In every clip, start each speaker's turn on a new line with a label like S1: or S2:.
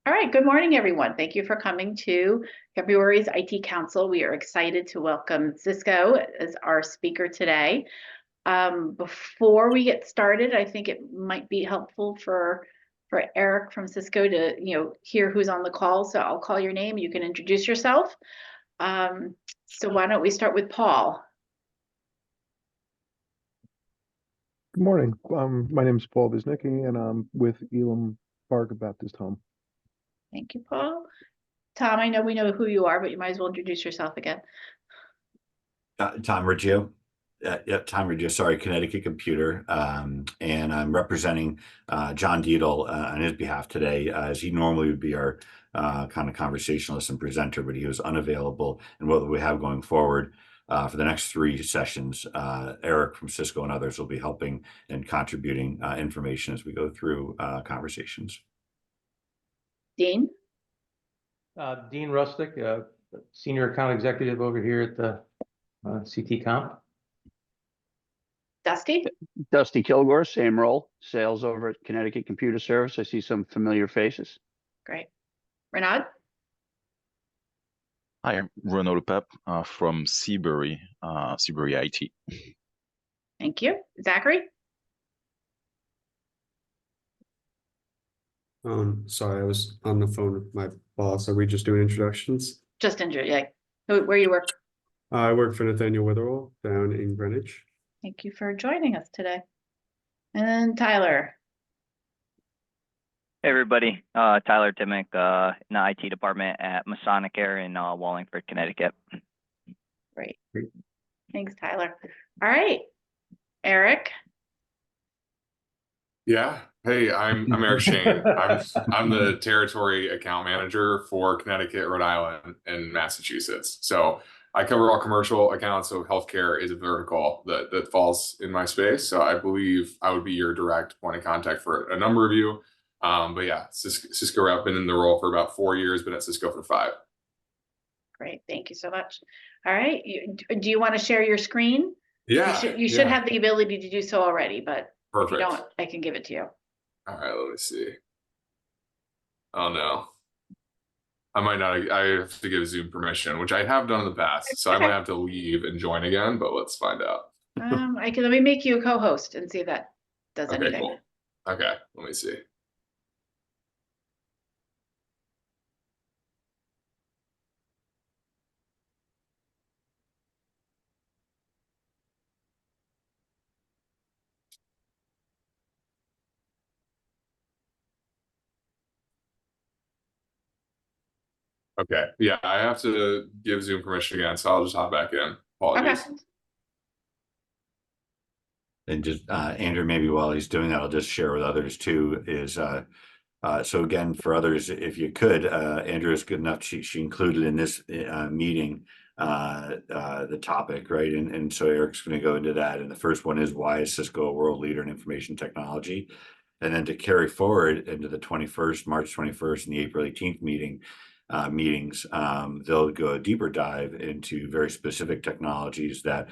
S1: All right, good morning, everyone. Thank you for coming to February's IT Council. We are excited to welcome Cisco as our speaker today. Before we get started, I think it might be helpful for Eric from Cisco to hear who's on the call. So I'll call your name. You can introduce yourself. So why don't we start with Paul?
S2: Good morning. My name is Paul Wisnicki, and I'm with Elam Park Baptist Home.
S1: Thank you, Paul. Tom, I know we know who you are, but you might as well introduce yourself again.
S3: Tom Riggio. Tom Riggio, sorry, Connecticut Computer. And I'm representing John Dietl on his behalf today, as he normally would be our kind of conversationalist and presenter, but he was unavailable. And what we have going forward for the next 3 sessions, Eric from Cisco and others will be helping and contributing information as we go through conversations.
S1: Dean?
S4: Dean Rustick, Senior Account Executive over here at the CT Comp.
S1: Dusty?
S5: Dusty Kilgore, same role, sales over at Connecticut Computer Service. I see some familiar faces.
S1: Great. Renaud?
S6: Hi, I'm Renaud Pep from Seabury IT.
S1: Thank you. Zachary?
S7: Sorry, I was on the phone with my boss. Are we just doing introductions?
S1: Just injured, yeah. Where you work?
S7: I work for Nathaniel Witherall down in Greenwich.
S1: Thank you for joining us today. And then Tyler.
S8: Hey everybody, Tyler Timmick in the IT department at Masonic Air in Wallingford, Connecticut.
S1: Great. Thanks, Tyler. All right, Eric.
S9: Yeah. Hey, I'm Eric Shane. I'm the territory account manager for Connecticut, Rhode Island, and Massachusetts. So I cover all commercial accounts. So healthcare is a vertical that falls in my space. So I believe I would be your direct point of contact for a number of you. But yeah, Cisco rep, been in the role for about 4 years, been at Cisco for 5.
S1: Great, thank you so much. All right, do you want to share your screen?
S9: Yeah,
S1: you should have the ability to do so already, but
S9: perfect.
S1: If you don't, I can give it to you.
S9: All right, let me see. Oh no, I might not. I have to give Zoom permission, which I have done in the past, so okay. I might have to leave and join again. But let's find out.
S1: Let me make you a co-host and see if that does anything.
S9: Cool. Okay, let me see. Okay, yeah, I have to give Zoom permission again, so I'll just hop back in. Apologies. Okay.
S3: And just Andrew, maybe while he's doing that, I'll just share with others too, is so again, for others, if you could, Andrew is good enough, she included in this meeting the topic, right? And so Eric's going to go into that. And the first one is, why is Cisco a world leader in information technology? And then to carry forward into the March 21st and the April 18th meetings, they'll go a deeper dive into very specific technologies that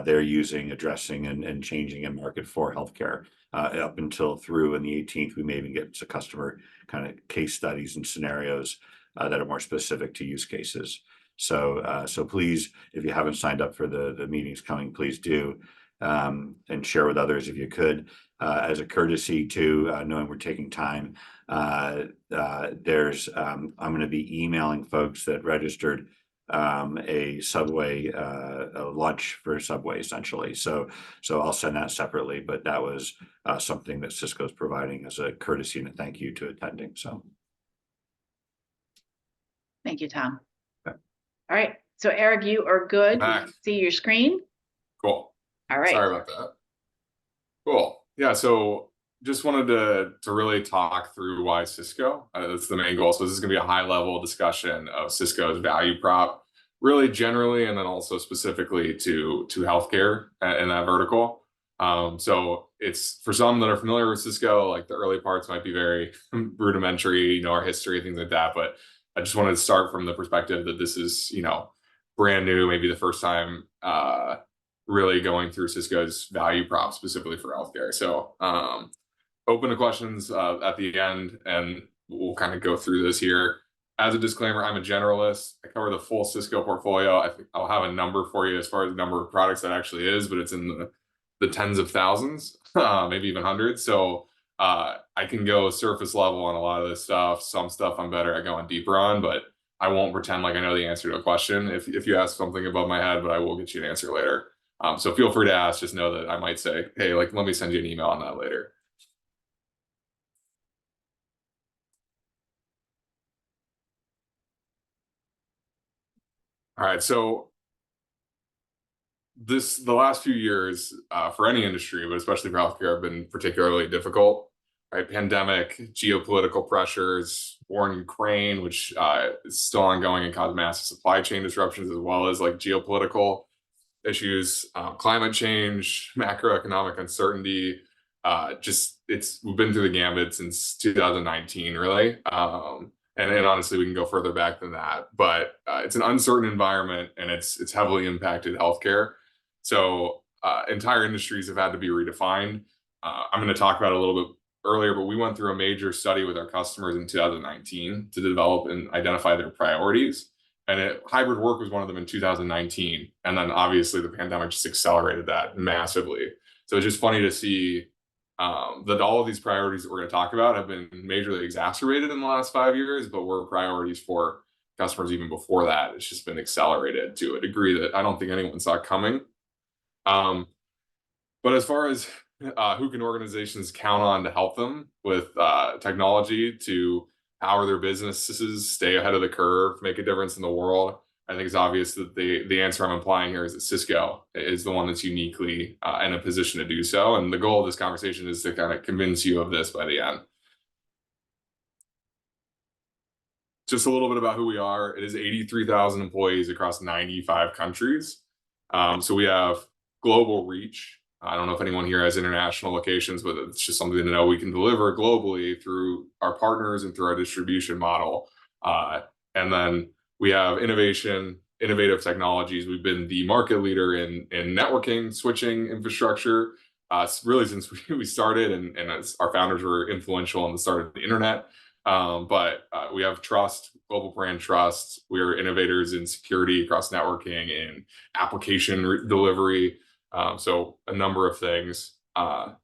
S3: they're using, addressing, and changing in market for healthcare. Up until through in the 18th, we may even get to customer kind of case studies and scenarios that are more specific to use cases. So please, if you haven't signed up for the meetings coming, please do, and share with others if you could. As a courtesy to knowing we're taking time, I'm going to be emailing folks that registered a Subway a lunch for Subway essentially. So I'll send that separately, but that was something that Cisco is providing as a courtesy and a thank you to attending. So
S1: thank you, Tom. Okay. All right, so Eric, you are good. You can see your screen.
S9: Cool.
S1: All right.
S9: Sorry about that. Cool. Yeah, so just wanted to really talk through why Cisco. That's the main goal. So this is going to be a high-level discussion of Cisco's value prop, really generally, and then also specifically to healthcare in that vertical. So it's, for some that are familiar with Cisco, like the early parts might be very rudimentary, our history, things like that. But I just wanted to start from the perspective that this is, brand new, maybe the first time really going through Cisco's value prop specifically for healthcare. So open to questions at the end, and we'll kind of go through this here. As a disclaimer, I'm a generalist. I cover the full Cisco portfolio. I think I'll have a number for you as far as the number of products that actually is, but it's in the tens of thousands, maybe even hundreds. So I can go surface level on a lot of this stuff. Some stuff I'm better at going deeper on, but I won't pretend like I know the answer to a question if you ask something above my head, but I will get you an answer later. So feel free to ask. Just know that I might say, hey, like, let me send you an email on that later. All right, so the last few years for any industry, but especially for healthcare, have been particularly difficult. Right, pandemic, geopolitical pressures, war in Ukraine, which is still ongoing and caused massive supply chain disruptions, as well as like geopolitical issues, climate change, macroeconomic uncertainty. We've been through the gambit since 2019, really. And honestly, we can go further back than that. But it's an uncertain environment, and it's heavily impacted healthcare. So entire industries have had to be redefined. I'm going to talk about it a little bit earlier, but we went through a major study with our customers in 2019 to develop and identify their priorities. And hybrid work was one of them in 2019. And then obviously the pandemic just accelerated that massively. So it's just funny to see that all of these priorities that we're going to talk about have been majorly exacerbated in the last 5 years, but were priorities for customers even before that. It's just been accelerated to a degree that I don't think anyone saw coming. But as far as who can organizations count on to help them with technology to power their businesses, stay ahead of the curve, make a difference in the world, I think it's obvious that the answer I'm implying here is that Cisco is the one that's uniquely in a position to do so. And the goal of this conversation is to kind of convince you of this by the end. Just a little bit about who we are. It is 83,000 employees across 95 countries. So we have global reach. I don't know if anyone here has international locations, but it's just something to know we can deliver globally through our partners and through our distribution model. And then we have innovative technologies. We've been the market leader in networking, switching infrastructure, really since we started, and our founders were influential in the start of the internet. But we have trust, global brand trust. We are innovators in security across networking and application delivery. So a number of things. And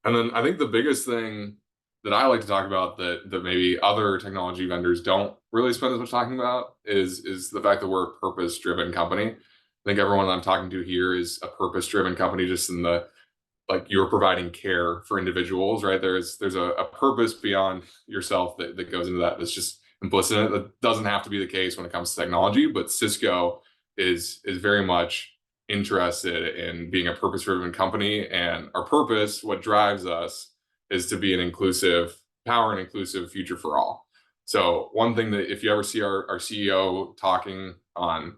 S9: then I think the biggest thing that I like to talk about that maybe other technology vendors don't really spend as much talking about is the fact that we're a purpose-driven company. I think everyone that I'm talking to here is a purpose-driven company, just in the, like, you're providing care for individuals, right? There's a purpose beyond yourself that goes into that. That's just implicit in it. That doesn't have to be the case when it comes to technology, but Cisco is very much interested in being a purpose-driven company, and our purpose, what drives us, is to be power an inclusive future for all. So one thing that, if you ever see our CEO talking on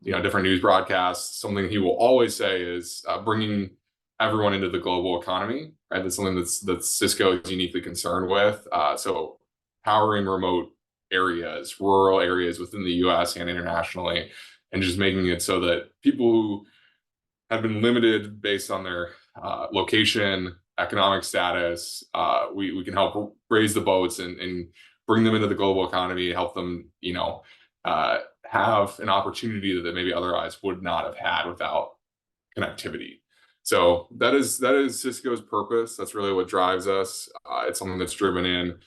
S9: different news broadcasts, something he will always say is bringing everyone into the global economy, right? That's something that Cisco is uniquely concerned with. So powering remote areas, rural areas within the US and internationally, and just making it so that people who have been limited based on their location, economic status, we can help raise the boats and bring them into the global economy, help them, have an opportunity that maybe otherwise would not have had without connectivity. So that is Cisco's purpose. That's really what drives us. It's something that's driven in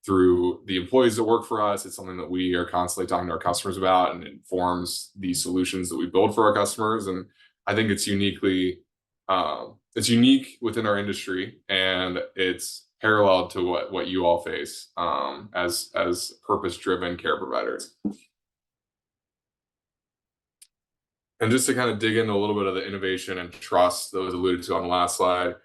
S9: through the employees that work for us. It's something that we are constantly talking to our customers about, and informs the solutions that we build for our customers. And I think it's unique within our industry, and it's parallel to what you all face as purpose-driven care providers. And just to kind of dig into a little bit of the innovation and trust that was alluded to on the last slide,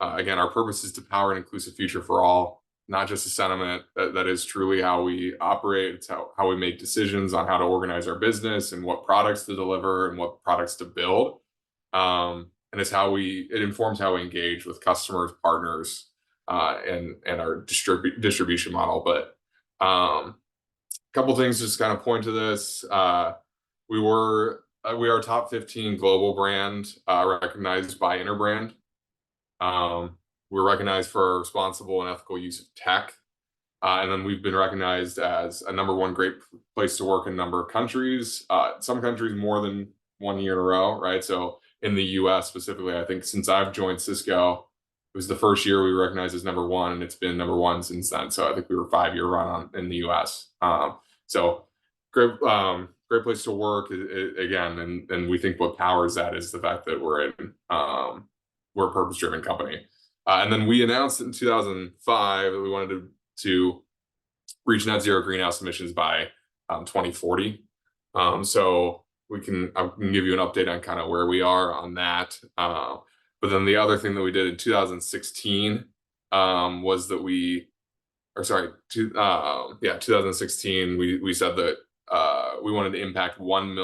S9: again, our purpose is to power an inclusive future for all, not just a sentiment. That is truly how we operate. It's how we make decisions on how to organize our business and what products to deliver and what products to build. And it's it informs how we engage with customers, partners, and our distribution model. But a couple things just kind of point to this. We are top 15 global brand recognized by Interbrand. we're recognized for our responsible and ethical use of tech. And then we've been recognized as a #1 great place to work in a number of countries. Some countries more than 1 year in a row, right? So in the US specifically, I think since I've joined Cisco, it was the first year we were recognized as #1, and it's been #1 since then. So I think we were a 5-year run in the US. So great place to work again, and we think what powers that is the fact that we're a purpose-driven company. And then we announced in 2005 that we wanted to reach net zero greenhouse emissions by 2040. So I can give you an update on kind of where we are on that. But then the other thing that we did in 2016 was that 2016, we said that we wanted to impact 1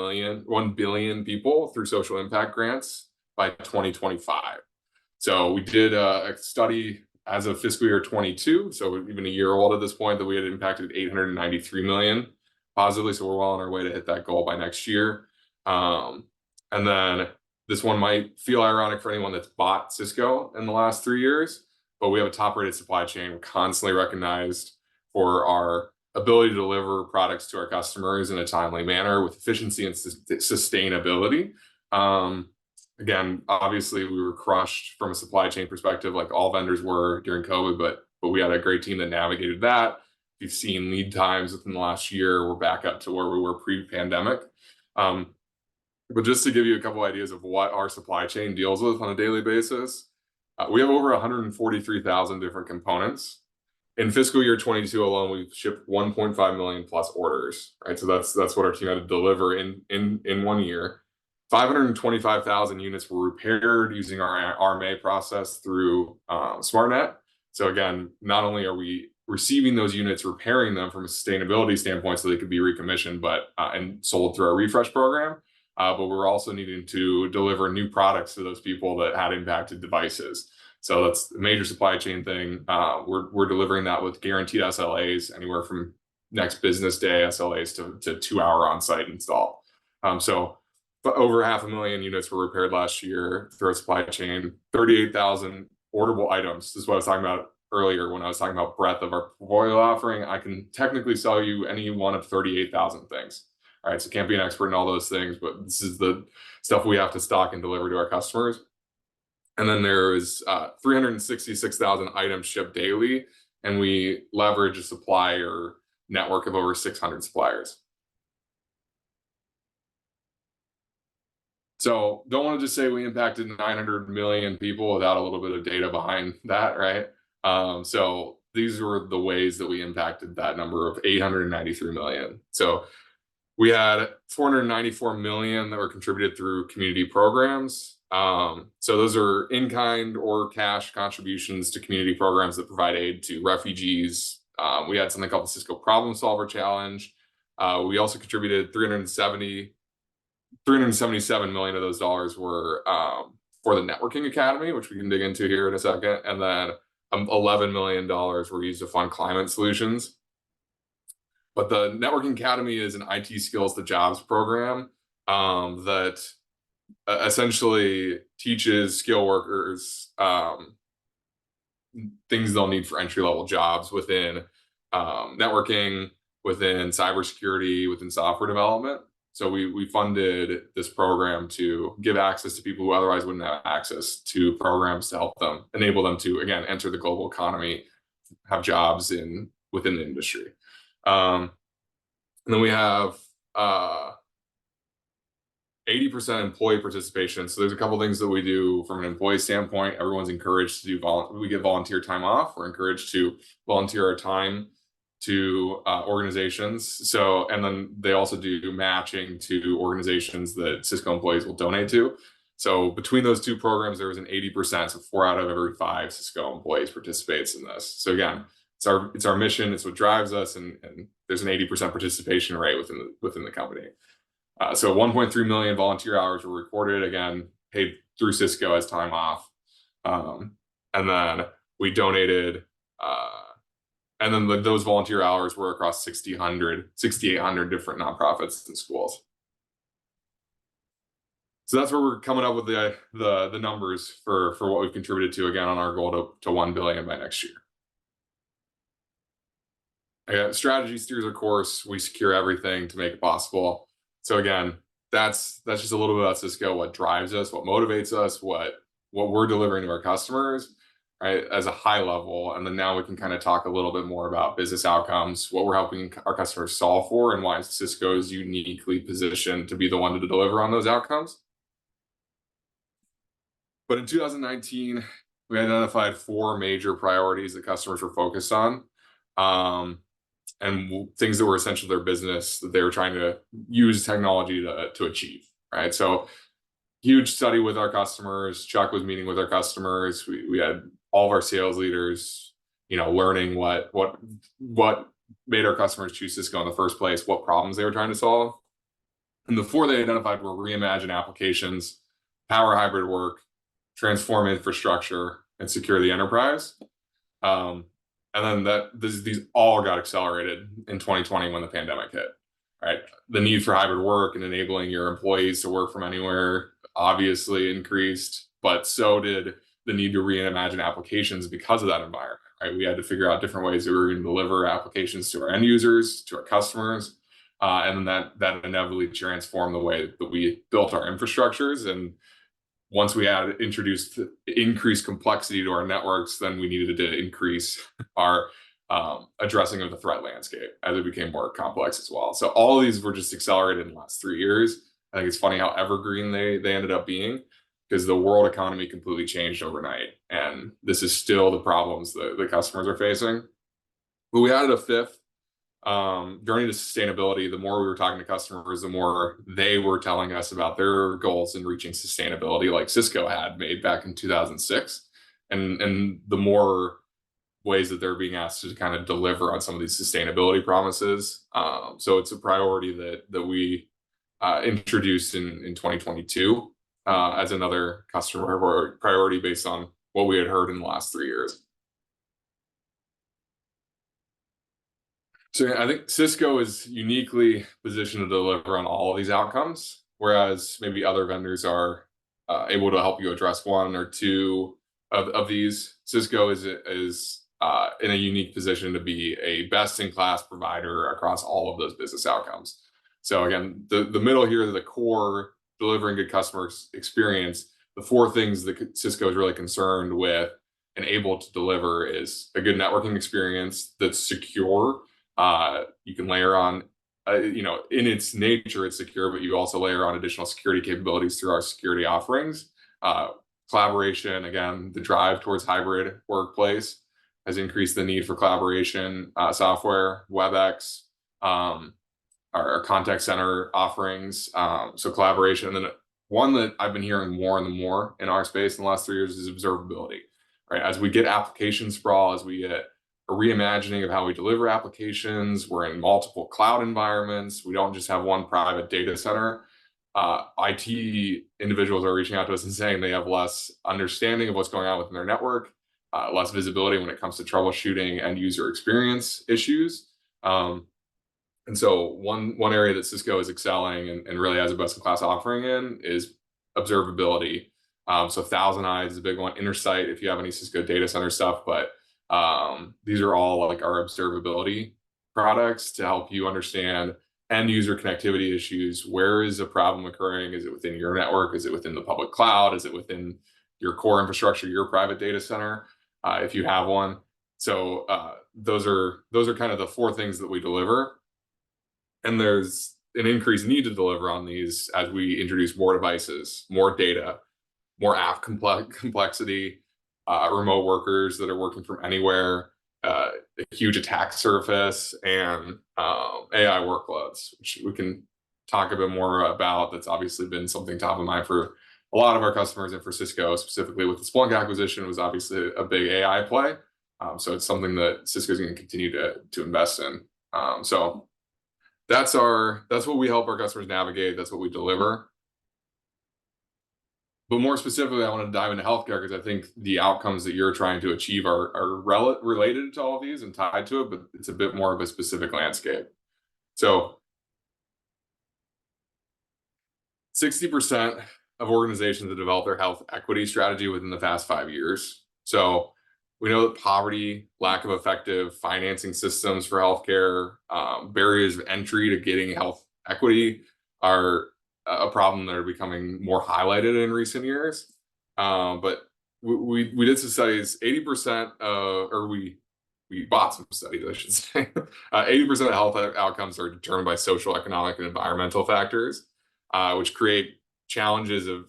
S9: billion people through social impact grants by 2025. So we did a study as of fiscal year 22, so even a year old at this point, that we had impacted 893 million positively. So we're well on our way to hit that goal by next year. And then this one might feel ironic for anyone that's bought Cisco in the last 3 years, but we have a top-rated supply chain. We're constantly recognized for our ability to deliver products to our customers in a timely manner with efficiency and sustainability. Again, obviously we were crushed from a supply chain perspective, like all vendors were during COVID, but we had a great team that navigated that. If you've seen lead times within the last year, we're back up to where we were pre-pandemic. But just to give you a couple ideas of what our supply chain deals with on a daily basis, we have over 143,000 different components. In fiscal year 22 alone, we've shipped 1.5 million plus orders, right? So that's what our team had to deliver in 1 year. 525,000 units were repaired using our RMA process through SmartNet. So again, not only are we receiving those units, repairing them from a sustainability standpoint so they could be recommissioned, but and sold through our refresh program, but we're also needing to deliver new products to those people that had impacted devices. So that's a major supply chain thing. We're delivering that with guaranteed SLAs, anywhere from next business day SLAs to 2-hour on-site install. So over 500,000 units were repaired last year through our supply chain. 38,000 orderable items. This is what I was talking about earlier when I was talking about breadth of our portfolio offering. I can technically sell you any one of 38,000 things. All right, so can't be an expert in all those things, but this is the stuff we have to stock and deliver to our customers. And then there is 366,000 items shipped daily, and we leverage a supplier network of over 600 suppliers. So don't want to just say we impacted 900 million people without a little bit of data behind that, right? So these were the ways that we impacted that number of 893 million. So we had 494 million that were contributed through community programs. So those are in-kind or cash contributions to community programs that provide aid to refugees. We had something called the Cisco Problem Solver Challenge. We also contributed 377 million of those dollars were for the Networking Academy, which we can dig into here in a second. And then $11 million were used to fund climate solutions. But the Networking Academy is an IT skills to jobs program that essentially teaches skill workers things they'll need for entry-level jobs within networking, within cybersecurity, within software development. So we funded this program to give access to people who otherwise wouldn't have access to programs to help them, enable them to, again, enter the global economy, have jobs within the industry. And then we have 80% employee participation. So there's a couple things that we do from an employee standpoint. Everyone's encouraged to do we get volunteer time off. We're encouraged to volunteer our time to organizations. So, and then they also do matching to organizations that Cisco employees will donate to. So between those two programs, there was an 80%, so 4 out of every 5 Cisco employees participates in this. So again, it's our mission, it's what drives us, and there's an 80% participation rate within the company. So 1.3 million volunteer hours were recorded, again, paid through Cisco as time off. And then we donated, and then those volunteer hours were across 6,800 different nonprofits and schools. So that's where we're coming up with the numbers for what we've contributed to, again, on our goal to 1 billion by next year. Again, strategy steers our course. We secure everything to make it possible. So again, that's just a little bit about Cisco, what drives us, what motivates us, what we're delivering to our customers, right, as a high level. And then now we can kind of talk a little bit more about business outcomes, what we're helping our customers solve for, and why Cisco is uniquely positioned to be the one to deliver on those outcomes. But in 2019, we identified 4 major priorities that customers were focused on, and things that were essential to their business that they were trying to use technology to achieve, right? So huge study with our customers. Chuck was meeting with our customers. We had all of our sales leaders, learning what made our customers choose Cisco in the first place, what problems they were trying to solve. And the 4 they identified were reimagine applications, power hybrid work, transform infrastructure, and secure the enterprise. And then these all got accelerated in 2020 when the pandemic hit, right? The need for hybrid work and enabling your employees to work from anywhere obviously increased, but so did the need to reimagine applications because of that environment, right? We had to figure out different ways that we were going to deliver applications to our end users, to our customers, and then that inevitably transformed the way that we built our infrastructures. And once we had introduced increased complexity to our networks, then we needed to increase our addressing of the threat landscape as it became more complex as well. So all of these were just accelerated in the last 3 years. I think it's funny how evergreen they ended up being, because the world economy completely changed overnight. And this is still the problems that the customers are facing. But we added a 5th. Journey to sustainability. The more we were talking to customers, the more they were telling us about their goals in reaching sustainability, like Cisco had made back in 2006, and the more ways that they're being asked to kind of deliver on some of these sustainability promises. So it's a priority that we introduced in 2022 as another customer priority based on what we had heard in the last 3 years. So I think Cisco is uniquely positioned to deliver on all of these outcomes, whereas maybe other vendors are able to help you address 1 or 2 of these. Cisco is in a unique position to be a best-in-class provider across all of those business outcomes. So again, the middle here, the core, delivering good customer experience, the 4 things that Cisco is really concerned with and able to deliver is a good networking experience that's secure. You can layer on, in its nature, it's secure, but you also layer on additional security capabilities through our security offerings. Collaboration, again, the drive towards hybrid workplace has increased the need for collaboration software, WebEx, our contact center offerings. So collaboration. And then one that I've been hearing more and more in our space in the last 3 years is observability, right? As we get application sprawl, as we get a reimagining of how we deliver applications, we're in multiple cloud environments. We don't just have one private data center. IT individuals are reaching out to us and saying they have less understanding of what's going on within their network, less visibility when it comes to troubleshooting and user experience issues. And so one area that Cisco is excelling and really has a best-in-class offering in is observability. So Thousand Eyes is a big one. Intersight, if you have any Cisco data center stuff, but these are all like our observability products to help you understand end user connectivity issues. Where is a problem occurring? Is it within your network? Is it within the public cloud? Is it within your core infrastructure, your private data center, if you have one? So those are kind of the 4 things that we deliver. And there's an increased need to deliver on these as we introduce more devices, more data, more app complexity, remote workers that are working from anywhere, a huge attack surface, and AI workloads, which we can talk a bit more about. That's obviously been something top of mind for a lot of our customers, and for Cisco specifically with the Splunk acquisition was obviously a big AI play. So it's something that Cisco is going to continue to invest in. So that's what we help our customers navigate. That's what we deliver. But more specifically, I want to dive into healthcare because I think the outcomes that you're trying to achieve are related to all of these and tied to it, but it's a bit more of a specific landscape. So 60% of organizations that develop their health equity strategy within the past 5 years. So we know that poverty, lack of effective financing systems for healthcare, barriers of entry to getting health equity are a problem that are becoming more highlighted in recent years. But we did some studies. 80% or we bought some studies, I should say. 80% of health outcomes are determined by social, economic, and environmental factors, which create challenges of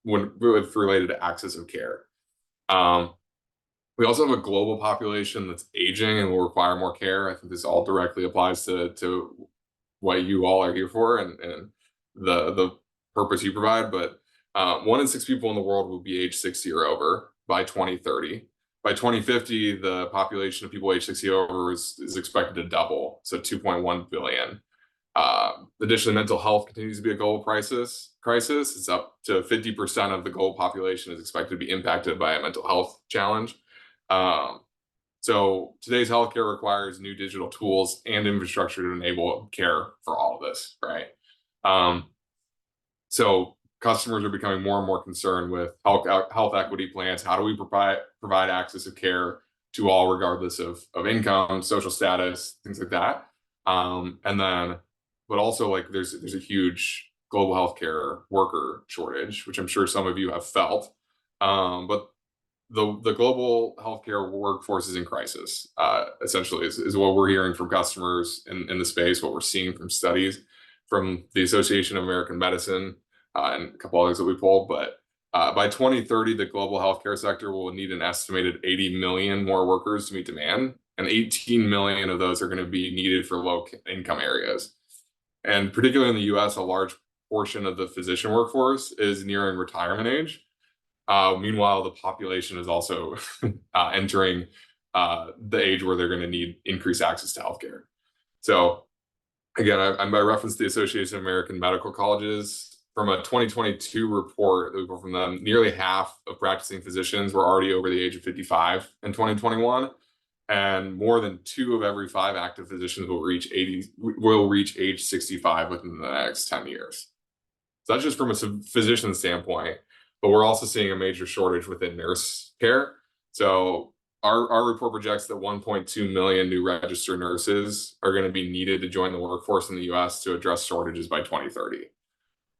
S9: when related to access of care. We also have a global population that's aging and will require more care. I think this all directly applies to what you all are here for and the purpose you provide. But 1 in 6 people in the world will be age 60 or over by 2030. By 2050, the population of people age 60 or over is expected to double, so 2.1 billion. Additionally, mental health continues to be a global crisis. It's up to 50% of the global population is expected to be impacted by a mental health challenge. So today's healthcare requires new digital tools and infrastructure to enable care for all of this, right? So customers are becoming more and more concerned with health equity plans. How do we provide access to care to all, regardless of income, social status, things like that? But also, like, there's a huge global healthcare worker shortage, which I'm sure some of you have felt. But the global healthcare workforce is in crisis, essentially, is what we're hearing from customers in the space, what we're seeing from studies from the Association of American Medicine and a couple others that we pulled. But by 2030, the global healthcare sector will need an estimated 80 million more workers to meet demand, and 18 million of those are going to be needed for low income areas. And particularly in the US, a large portion of the physician workforce is nearing retirement age. Meanwhile, the population is also entering the age where they're going to need increased access to healthcare. So again, I referenced the Association of American Medical Colleges. From a 2022 report that we pulled from them, nearly half of practicing physicians were already over the age of 55 in 2021. And more than 2 of every 5 active physicians will reach age 65 within the next 10 years. So that's just from a physician standpoint, but we're also seeing a major shortage within nurse care. So our report projects that 1.2 million new registered nurses are going to be needed to join the workforce in the US to address shortages by 2030.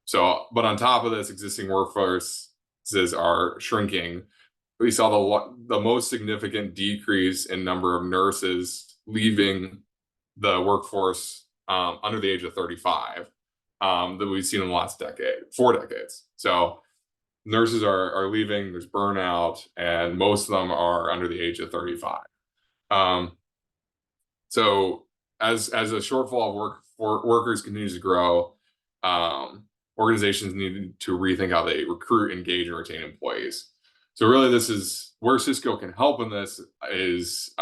S9: So, but on top of this, existing workforces are shrinking. We saw the most significant decrease in number of nurses leaving the workforce under the age of 35 that we've seen in the last 4 decades. So nurses are leaving, there's burnout, and most of them are under the age of 35. So as a shortfall of workers continues to grow, organizations need to rethink how they recruit, engage, and retain employees. So really, this is where Cisco can help in this, is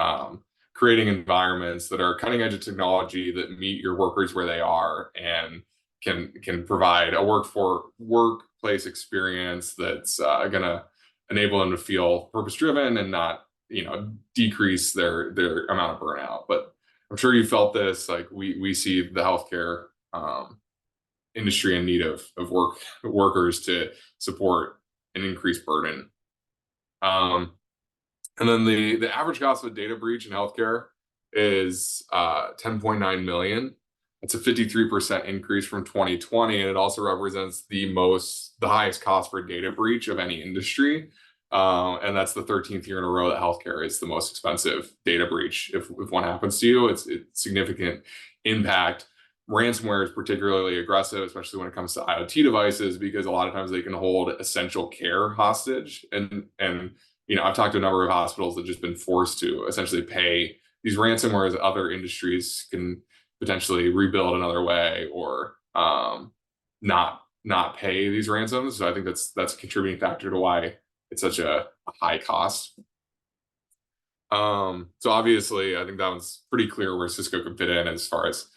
S9: creating environments that are cutting edge of technology that meet your workers where they are and can provide a workplace experience that's going to enable them to feel purpose driven and not, decrease their amount of burnout. But I'm sure you felt this, like we see the healthcare industry in need of workers to support an increased burden. And then the average cost of a data breach in healthcare is 10.9 million. It's a 53% increase from 2020, and it also represents the highest cost for data breach of any industry. And that's the 13th year in a row that healthcare is the most expensive data breach. If one happens to you, it's significant impact. Ransomware is particularly aggressive, especially when it comes to IoT devices, because a lot of times they can hold essential care hostage. And I've talked to a number of hospitals that have just been forced to essentially pay these ransomwares. Other industries can potentially rebuild another way or not pay these ransoms. So I think that's a contributing factor to why it's such a high cost. So obviously, I think that one's pretty clear where Cisco could fit in as far as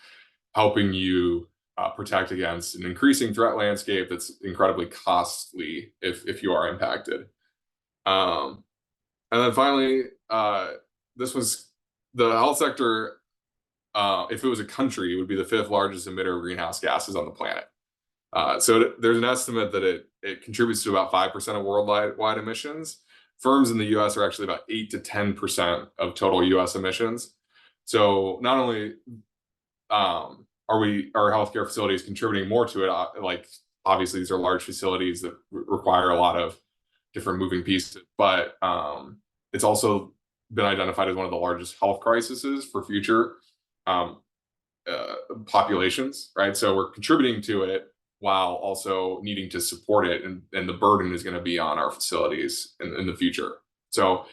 S9: helping you protect against an increasing threat landscape that's incredibly costly if you are impacted. And then finally, this was the health sector. If it was a country, it would be the 5th largest emitter of greenhouse gases on the planet. So there's an estimate that it contributes to about 5% of worldwide emissions. Firms in the US are actually about 8 to 10% of total US emissions. So not only are our healthcare facilities contributing more to it, like obviously these are large facilities that require a lot of different moving pieces, but it's also been identified as one of the largest health crises for future populations, right? So we're contributing to it while also needing to support it, and the burden is going to be on our facilities in the future. So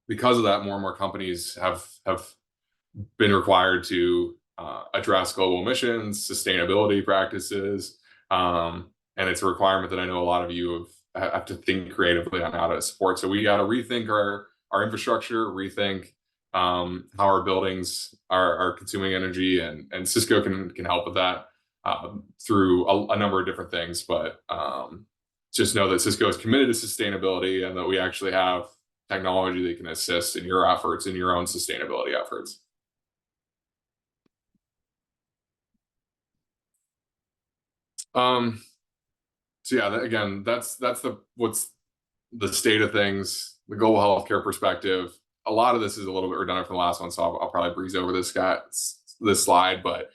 S9: because of that, more and more companies have been required to address global emissions, sustainability practices, and it's a requirement that I know a lot of you have to think creatively on how to support. So we got to rethink our infrastructure, rethink how our buildings are consuming energy, and Cisco can help with that through a number of different things. But just know that Cisco is committed to sustainability, and that we actually have technology that can assist in your efforts, in your own sustainability efforts. So yeah, again, that's what's the state of things, the global healthcare perspective. A lot of this is a little bit redundant from the last one, so I'll probably breeze over this slide. But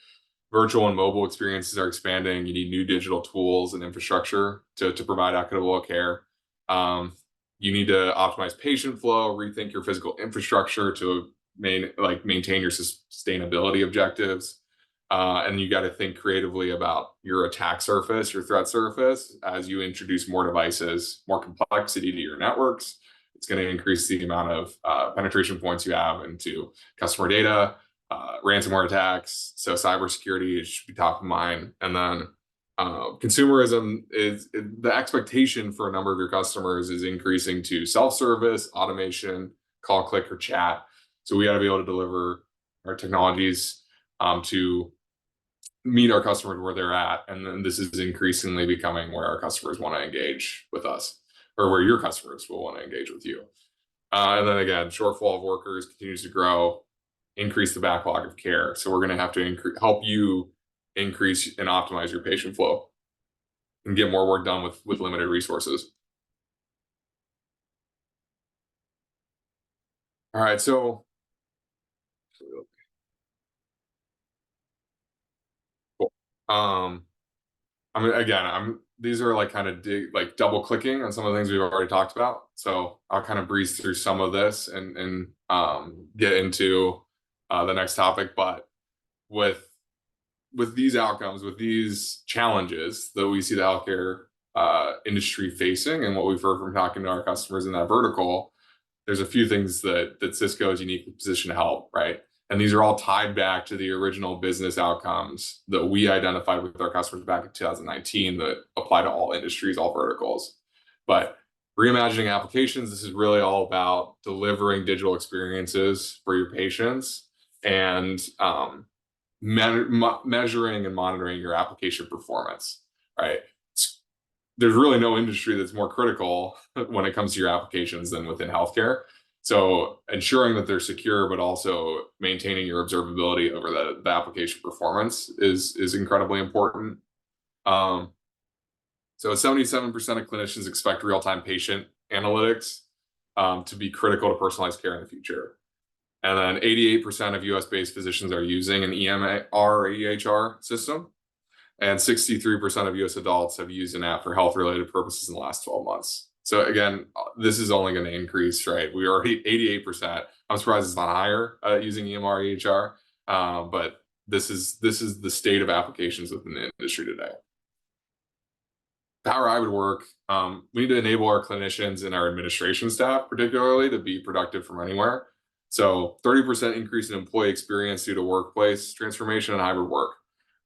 S9: virtual and mobile experiences are expanding. You need new digital tools and infrastructure to provide equitable care. You need to optimize patient flow, rethink your physical infrastructure to maintain your sustainability objectives. And you got to think creatively about your attack surface, your threat surface, as you introduce more devices, more complexity to your networks. It's going to increase the amount of penetration points you have into customer data, ransomware attacks. So cybersecurity should be top of mind. And then consumerism is the expectation for a number of your customers is increasing to self-service, automation, call, click, or chat. So we got to be able to deliver our technologies to meet our customers where they're at. And then this is increasingly becoming where our customers want to engage with us, or where your customers will want to engage with you. And then again, shortfall of workers continues to grow, increase the backlog of care. So we're going to have to help you increase and optimize your patient flow and get more work done with limited resources. All right, so cool. I mean, again, these are like kind of double clicking on some of the things we've already talked about. So I'll kind of breeze through some of this and get into the next topic. But with these outcomes, with these challenges that we see the healthcare industry facing, and what we've heard from talking to our customers in that vertical, there's a few things that Cisco is uniquely positioned to help, right? And these are all tied back to the original business outcomes that we identified with our customers back in 2019 that apply to all industries, all verticals. But reimagining applications, this is really all about delivering digital experiences for your patients and measuring and monitoring your application performance, right? There's really no industry that's more critical when it comes to your applications than within healthcare. So ensuring that they're secure, but also maintaining your observability over the application performance is incredibly important. So 77% of clinicians expect real-time patient analytics to be critical to personalized care in the future. And then 88% of US-based physicians are using an EMR or EHR system. And 63% of US adults have used an app for health-related purposes in the last 12 months. So again, this is only going to increase, right? We are already 88%. I'm surprised it's not higher using EMR, EHR, but this is the state of applications within the industry today. How I would work, we need to enable our clinicians and our administration staff, particularly, to be productive from anywhere. So 30% increase in employee experience due to workplace transformation and hybrid work,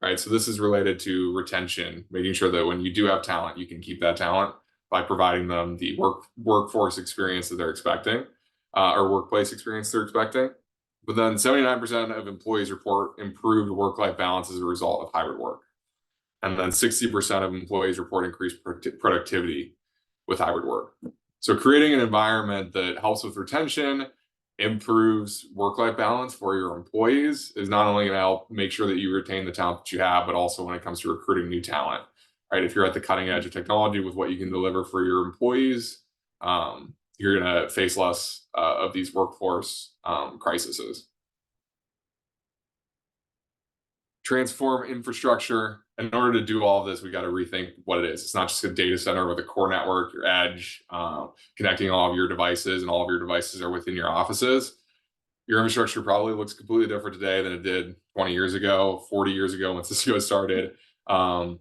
S9: right? So this is related to retention, making sure that when you do have talent, you can keep that talent by providing them the workforce experience that they're expecting, or workplace experience they're expecting. But then 79% of employees report improved work-life balance as a result of hybrid work. And then 60% of employees report increased productivity with hybrid work. So creating an environment that helps with retention improves work-life balance for your employees is not only going to help make sure that you retain the talent that you have, but also when it comes to recruiting new talent, right? If you're at the cutting edge of technology with what you can deliver for your employees, you're going to face less of these workforce crises. Transform infrastructure. In order to do all of this, we got to rethink what it is. It's not just a data center with a core network, your edge, connecting all of your devices, and all of your devices are within your offices. Your infrastructure probably looks completely different today than it did 20 years ago, 40 years ago when Cisco started. We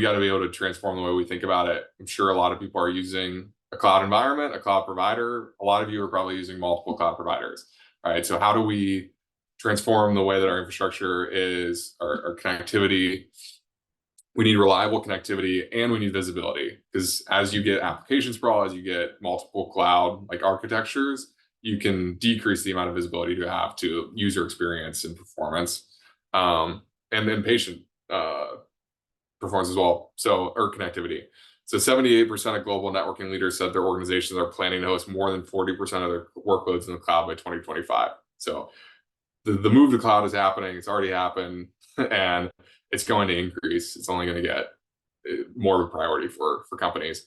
S9: got to be able to transform the way we think about it. I'm sure a lot of people are using a cloud environment, a cloud provider. A lot of you are probably using multiple cloud providers. All right, so how do we transform the way that our infrastructure is, our connectivity? We need reliable connectivity and we need visibility, because as you get application sprawl, as you get multiple cloud like architectures, you can decrease the amount of visibility you have to user experience and performance, and then patient performance as well. So, or connectivity. So 78% of global networking leaders said their organizations are planning to host more than 40% of their workloads in the cloud by 2025. So the move to cloud is happening. It's already happened, and it's going to increase. It's only going to get more of a priority for companies.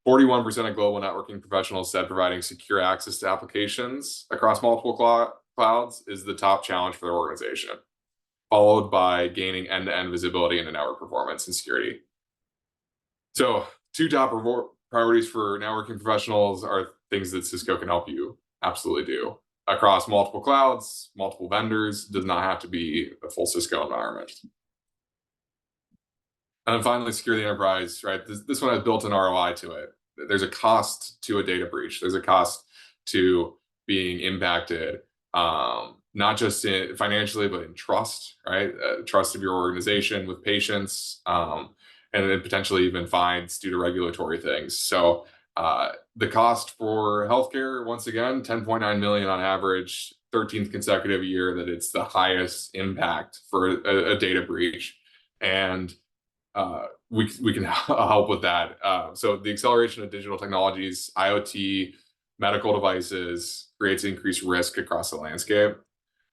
S9: 41% of global networking professionals said providing secure access to applications across multiple clouds is the top challenge for their organization, followed by gaining end-to-end visibility into network performance and security. So 2 top priorities for networking professionals are things that Cisco can help you absolutely do across multiple clouds, multiple vendors. Does not have to be a full Cisco environment. And then finally, secure the enterprise, right? This one has built an ROI to it. There's a cost to a data breach. There's a cost to being impacted, not just financially, but in trust, right? Trust of your organization with patients, and then potentially even fines due to regulatory things. So the cost for healthcare, once again, 10.9 million on average, 13th consecutive year that it's the highest impact for a data breach. And we can help with that. So the acceleration of digital technologies, IoT, medical devices creates increased risk across the landscape.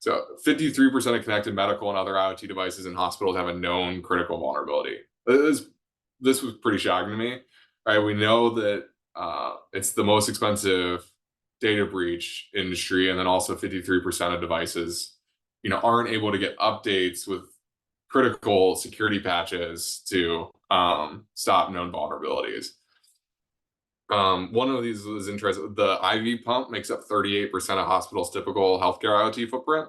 S9: So 53% of connected medical and other IoT devices in hospitals have a known critical vulnerability. This was pretty shocking to me. Right, we know that it's the most expensive data breach industry, and then also 53% of devices, aren't able to get updates with critical security patches to stop known vulnerabilities. One of these is interesting. The IV pump makes up 38% of hospitals' typical healthcare IoT footprint,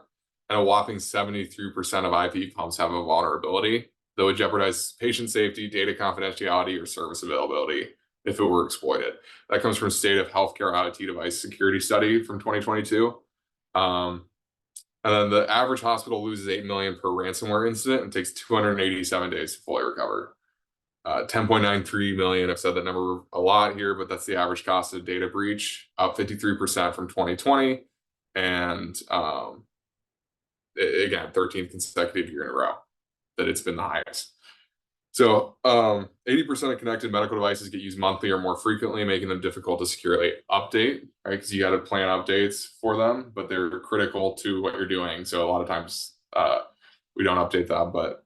S9: and a whopping 73% of IV pumps have a vulnerability that would jeopardize patient safety, data confidentiality, or service availability if it were exploited. That comes from State of Healthcare IoT Device Security Study from 2022. And then the average hospital loses $8 million per ransomware incident and takes 287 days to fully recover. 10.93 million. I've said that number a lot here, but that's the average cost of data breach, up 53% from 2020. And again, 13th consecutive year in a row that it's been the highest. So 80% of connected medical devices get used monthly or more frequently, making them difficult to securely update, right? Because you got to plan updates for them, but they're critical to what you're doing. So a lot of times we don't update them, but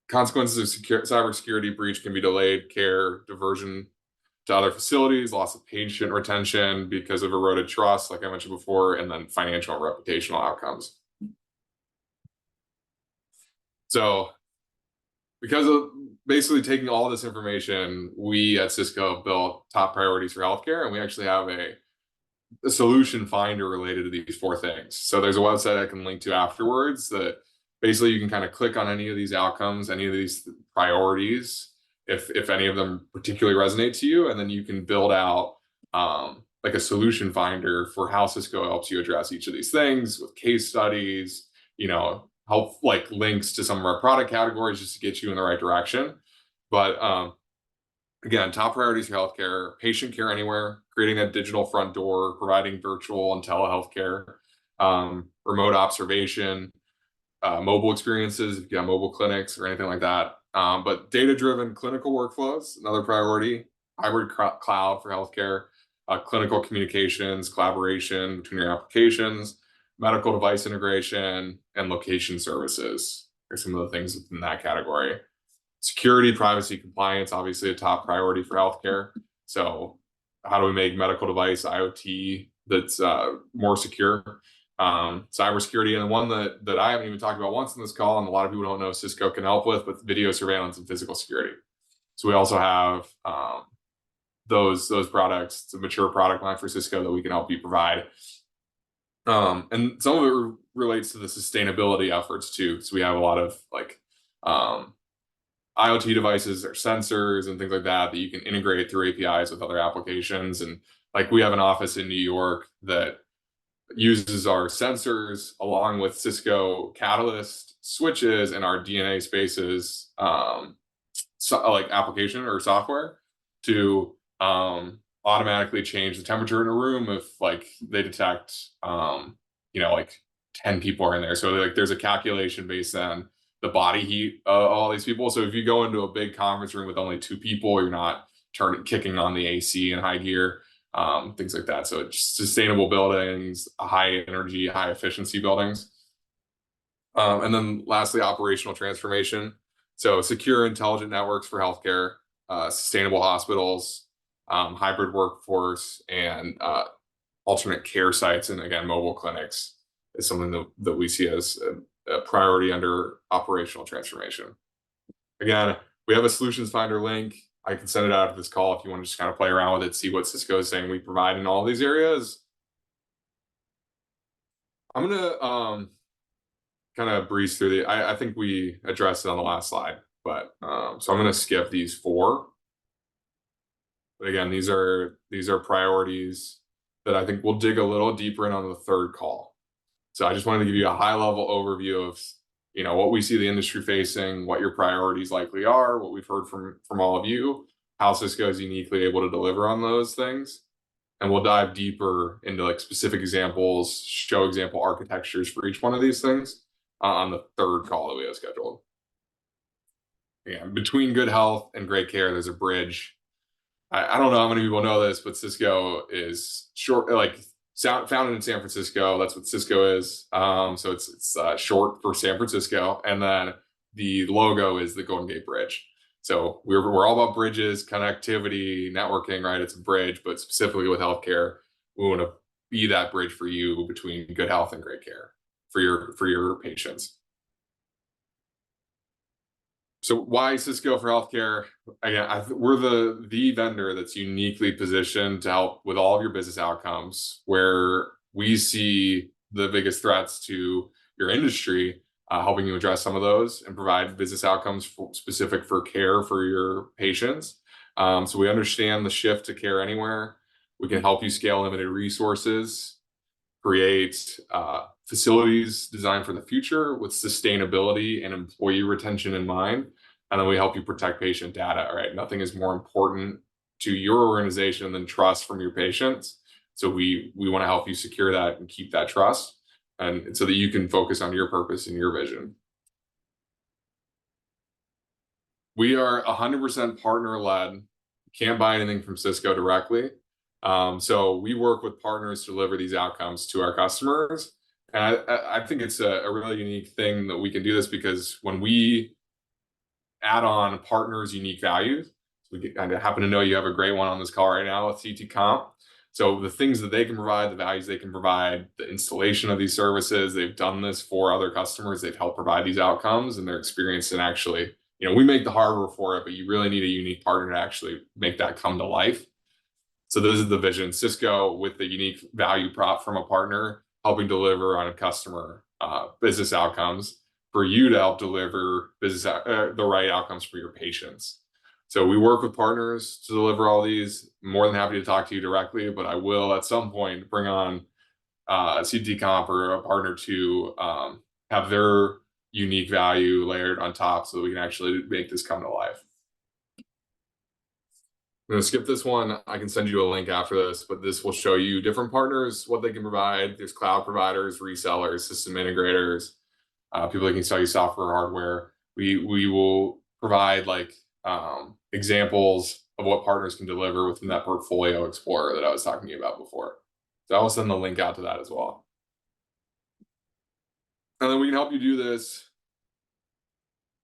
S9: consequences of cybersecurity breach can be delayed care, diversion to other facilities, loss of patient retention because of eroded trust, like I mentioned before, and then financial and reputational outcomes. So because of basically taking all this information, we at Cisco built top priorities for healthcare, and we actually have a solution finder related to these 4 things. So there's a website I can link to afterwards that basically you can kind of click on any of these outcomes, any of these priorities, if any of them particularly resonate to you, and then you can build out like a solution finder for how Cisco helps you address each of these things with case studies, help like links to some of our product categories just to get you in the right direction. But again, top priorities for healthcare: patient care anywhere, creating that digital front door, providing virtual and telehealth care, remote observation, mobile experiences, if you got mobile clinics or anything like that. But data-driven clinical workflows, another priority, hybrid cloud for healthcare, clinical communications, collaboration between your applications, medical device integration, and location services are some of the things within that category. Security, privacy, compliance, obviously a top priority for healthcare. So how do we make medical device IoT that's more secure? Cybersecurity, and the one that I haven't even talked about once in this call, and a lot of people don't know Cisco can help with video surveillance and physical security. So we also have those products. It's a mature product line for Cisco that we can help you provide. And some of it relates to the sustainability efforts too. So we have a lot of like IoT devices or sensors and things like that you can integrate through APIs with other applications. And like we have an office in New York that uses our sensors along with Cisco Catalyst switches and our DNA Spaces like application or software to automatically change the temperature in a room if like they detect like 10 people are in there. So like there's a calculation based on the body heat of all these people. So if you go into a big conference room with only 2 people, you're not kicking on the AC in high gear. Things like that. So it's sustainable buildings, high energy, high efficiency buildings. And then lastly, operational transformation. So secure, intelligent networks for healthcare, sustainable hospitals, hybrid workforce, and alternate care sites. And again, mobile clinics is something that we see as a priority under operational transformation. Again, we have a solutions finder link. I can send it out of this call if you want to just kind of play around with it, see what Cisco is saying we provide in all these areas. I'm gonna kind of breeze through I think we addressed it on the last slide, but so I'm gonna skip these 4. But again, these are priorities that I think we'll dig a little deeper in on the 3rd call. So I just wanted to give you a high level overview of what we see the industry facing, what your priorities likely are, what we've heard from all of you, how Cisco is uniquely able to deliver on those things. And we'll dive deeper into like specific examples, show example architectures for each one of these things on the 3rd call that we have scheduled. Yeah, between good health and great care, there's a bridge. I don't know how many people know this, but Cisco is founded in San Francisco. That's what Cisco is. So it's short for San Francisco, and then the logo is the Golden Gate Bridge. So we're all about bridges, connectivity, networking, right? It's a bridge, but specifically with healthcare, we want to be that bridge for you between good health and great care for your patients. So why Cisco for healthcare? Again, we're the vendor that's uniquely positioned to help with all of your business outcomes, where we see the biggest threats to your industry, helping you address some of those and provide business outcomes specific for care for your patients. So we understand the shift to care anywhere. We can help you scale limited resources, create facilities designed for the future with sustainability and employee retention in mind. And then we help you protect patient data, right? Nothing is more important to your organization than trust from your patients. So we want to help you secure that and keep that trust, and so that you can focus on your purpose and your vision. We are 100% partner led. Can't buy anything from Cisco directly. So we work with partners to deliver these outcomes to our customers. And I think it's a really unique thing that we can do this, because when we add on partners' unique values, so I happen to know you have a great one on this call right now with CT Comp. So the things that they can provide, the values they can provide, the installation of these services, they've done this for other customers. They've helped provide these outcomes, and they're experienced in actually, we make the hardware for it, but you really need a unique partner to actually make that come to life. So this is the vision. Cisco with the unique value prop from a partner, helping deliver on a customer business outcomes for you to help deliver the right outcomes for your patients. So we work with partners to deliver all these. More than happy to talk to you directly, but I will at some point bring on CT Comp or a partner to have their unique value layered on top so that we can actually make this come to life. I'm going to skip this one. I can send you a link after this, but this will show you different partners, what they can provide. There's cloud providers, resellers, system integrators, people that can sell you software, hardware. We will provide examples of what partners can deliver within that portfolio explorer that I was talking to you about before. So I'll send the link out to that as well. And then we can help you do this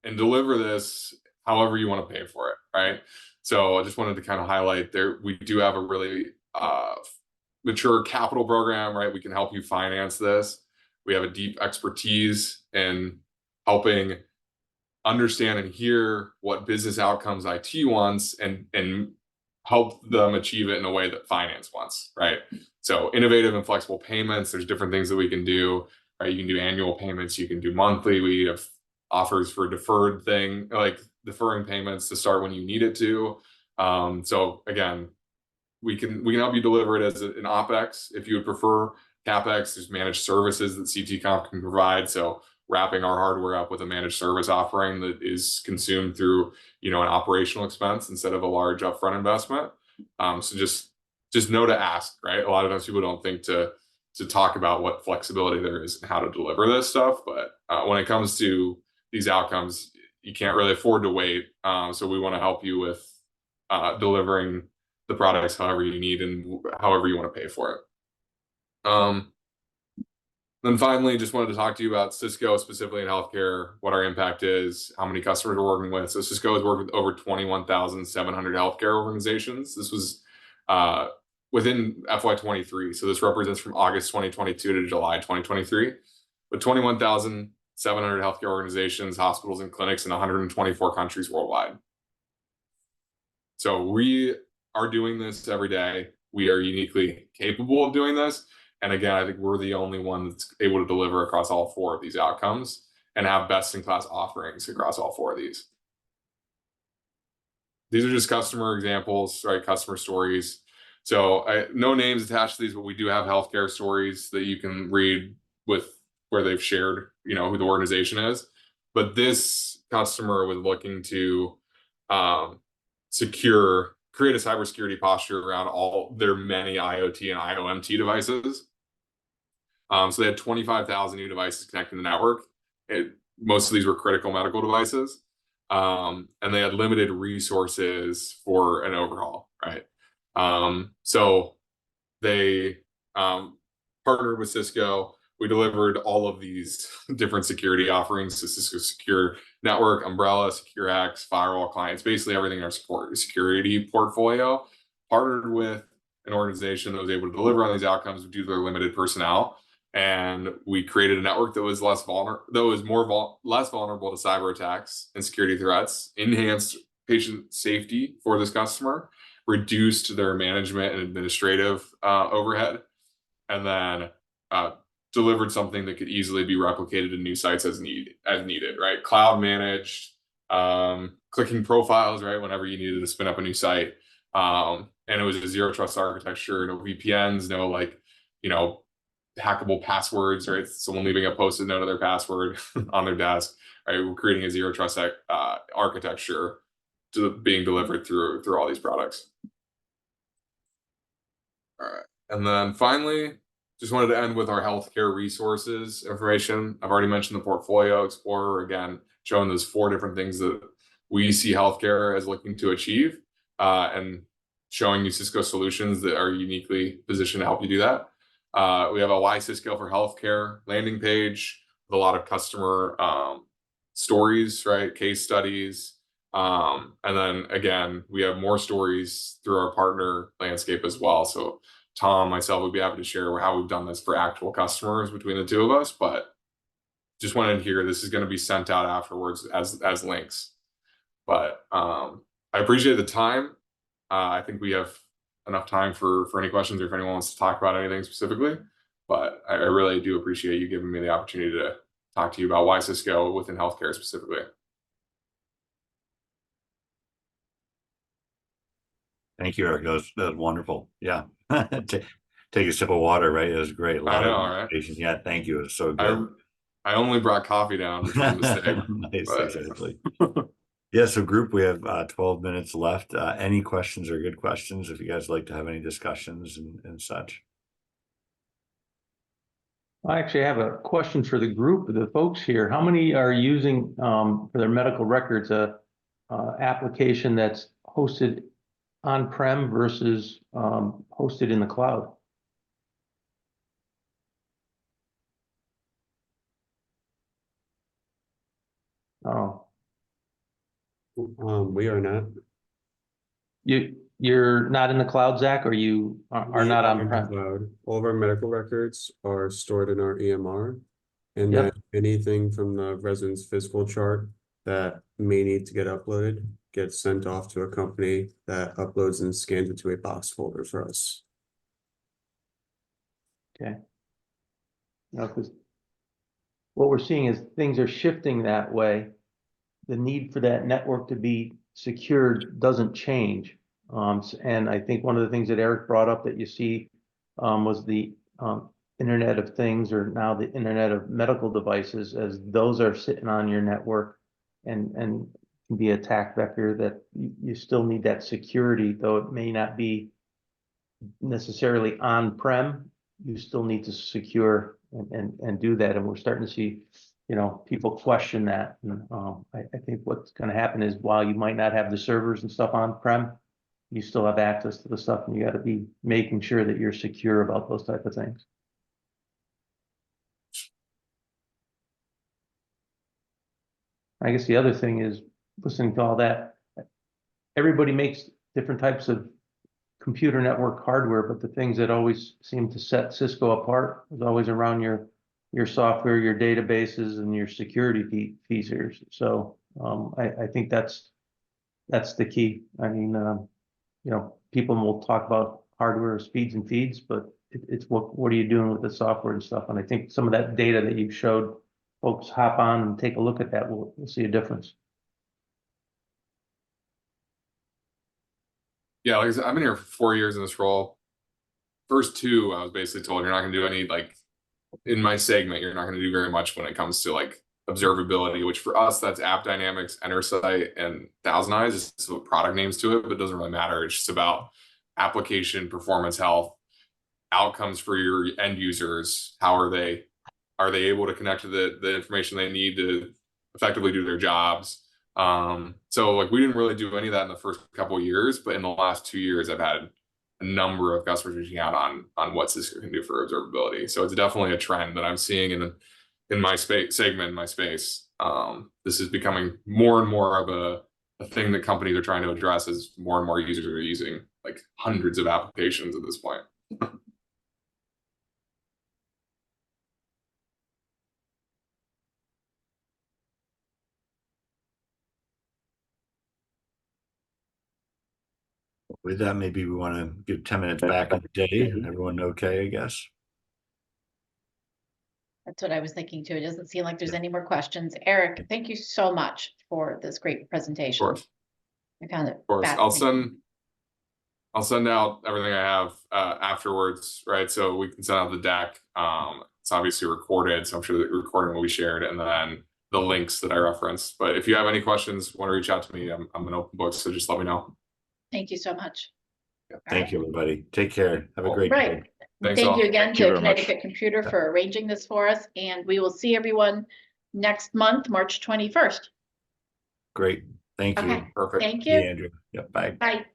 S9: and deliver this however you want to pay for it, right? So I just wanted to kind of highlight there, we do have a really mature capital program, right? We can help you finance this. We have a deep expertise in helping understand and hear what business outcomes IT wants and help them achieve it in a way that finance wants, right? So innovative and flexible payments, there's different things that we can do, right? You can do annual payments, you can do monthly. We have offers for deferred thing, like deferring payments to start when you need it to. So again, we can help you deliver it as an OpEx. If you would prefer CapEx, there's managed services that CT Comp can provide. So wrapping our hardware up with a managed service offering that is consumed through, an operational expense instead of a large upfront investment. So just know to ask, right? A lot of times people don't think to talk about what flexibility there is and how to deliver this stuff. But when it comes to these outcomes, you can't really afford to wait. So we want to help you with delivering the products however you need and however you want to pay for it. Then finally, just wanted to talk to you about Cisco, specifically in healthcare, what our impact is, how many customers we're working with. So Cisco has worked with over 21,700 healthcare organizations. This was within FY23. So this represents from August 2022 to July 2023. With 21,700 healthcare organizations, hospitals, and clinics in 124 countries worldwide. So we are doing this every day. We are uniquely capable of doing this. And again, I think we're the only one that's able to deliver across all 4 of these outcomes and have best-in-class offerings across all 4 of these. These are just customer examples, right? Customer stories. So no names attached to these, but we do have healthcare stories that you can read with where they've shared, who the organization is. But this customer was looking to create a cybersecurity posture around all their many IoT and IoMT devices. So they had 25,000 new devices connected to the network. Most of these were critical medical devices. And they had limited resources for an overhaul, right? So they partnered with Cisco. We delivered all of these different security offerings to Cisco Secure Network, Umbrella, SecureX, Firewall Clients, basically everything in our security portfolio. Partnered with an organization that was able to deliver on these outcomes due to their limited personnel. And we created a network that was less vulnerable to cyber attacks and security threats, enhanced patient safety for this customer, reduced their management and administrative overhead, and then delivered something that could easily be replicated in new sites as needed, right? Cloud managed, clicking profiles, right? Whenever you needed to spin up a new site. And it was a zero trust architecture, no VPNs, no hackable passwords, right? Someone leaving a post-it note of their password on their desk, right? We're creating a zero trust architecture being delivered through all these products. All right. And then finally, just wanted to end with our healthcare resources information. I've already mentioned the Portfolio Explorer, again, showing those 4 different things that we see healthcare as looking to achieve, and showing you Cisco solutions that are uniquely positioned to help you do that. We have a Why Cisco for Healthcare landing page with a lot of customer stories, right? Case studies. And then again, we have more stories through our partner landscape as well. So Tom, myself would be happy to share how we've done this for actual customers between the 2 of us, but just wanted to hear this is going to be sent out afterwards as links. But I appreciate the time. I think we have enough time for any questions or if anyone wants to talk about anything specifically, but I really do appreciate you giving me the opportunity to talk to you about Why Cisco within healthcare specifically.
S3: Thank you, Eric. That was wonderful. Yeah. Take a sip of water, right? It was great. A lot of information. Yeah, thank you. It was so good.
S9: I only brought coffee down, which was a mistake.
S3: Nice, exactly. Yeah, so group, we have 12 minutes left. Any questions or good questions if you guys like to have any discussions and such?
S4: I actually have a question for the group, the folks here. How many are using for their medical records a application that's hosted on-prem versus hosted in the cloud? Oh,
S7: We are not.
S4: you're not in the cloud, Zach, or you are
S7: We
S4: not
S7: are in the
S4: on-prem?
S7: cloud. All of our medical records are stored in our EMR. And
S4: Yep.
S7: then anything from the resident's physical chart that may need to get uploaded gets sent off to a company that uploads and scans it to a box folder for us.
S4: Okay. No, because what we're seeing is things are shifting that way. The need for that network to be secured doesn't change. And I think one of the things that Eric brought up that you see was the Internet of Things, or now the Internet of Medical Devices, as those are sitting on your network and can be attack vector, that you still need that security, though it may not be necessarily on-prem. You still need to secure and do that, and we're starting to see, you know, people question that. And, I think what's going to happen is, while you might not have the servers and stuff on-prem, you still have access to the stuff, and you got to be making sure that you're secure about those type of things. I guess the other thing is, listening to all that, everybody makes different types of computer network hardware, but the things that always seem to set Cisco apart is always around your software, your databases, and your security features. So I think that's the key. I mean, you know, people will talk about hardware speeds and feeds, but it's what are you doing with the software and stuff? And I think some of that data that you showed, folks hop on and take a look at that, we'll see a difference.
S9: Yeah, like I said, I've been here for 4 years in this role. First 2, I was basically told you're not going to do any, like, in my segment, you're not going to do very much when it comes to like observability, which for us, that's App Dynamics, Intersight, and Thousand Eyes. It's what product names to it, but it doesn't really matter. It's just about application performance health, outcomes for your end users. How are they able to connect to the information they need to effectively do their jobs? So like we didn't really do any of that in the first couple of years, but in the last 2 years, I've had a number of customers reaching out on what Cisco can do for observability. So it's definitely a trend that I'm seeing in my space. This is becoming more and more of a thing that companies are trying to address, as more and more users are using like hundreds of applications at this point.
S3: With that, maybe we want to give 10 minutes back in the day. Everyone okay, I guess?
S1: That's what I was thinking too. It doesn't seem like there's any more questions. Eric, thank you so much for this great presentation.
S9: Of course.
S1: I found it
S9: Of course.
S1: fascinating.
S9: I'll send out everything I have afterwards, right? So we can send out the deck. It's obviously recorded, so I'm sure the recording will be shared, and then the links that I referenced. But if you have any questions, want to reach out to me, I'm an open book, so just let me know.
S1: Thank you so much.
S3: Thank you, everybody. Take care. Have a great
S1: Right.
S3: day.
S9: Thanks
S1: Thank
S9: all.
S1: you again
S6: Thank you
S1: to
S6: very much.
S1: Connecticut Computer for arranging this for us, and we will see everyone next month, March 21st.
S3: Great. Thank you.
S1: Okay,
S9: Perfect.
S1: thank
S3: Yeah,
S1: you.
S3: Andrew. Yep. Bye.
S1: Bye.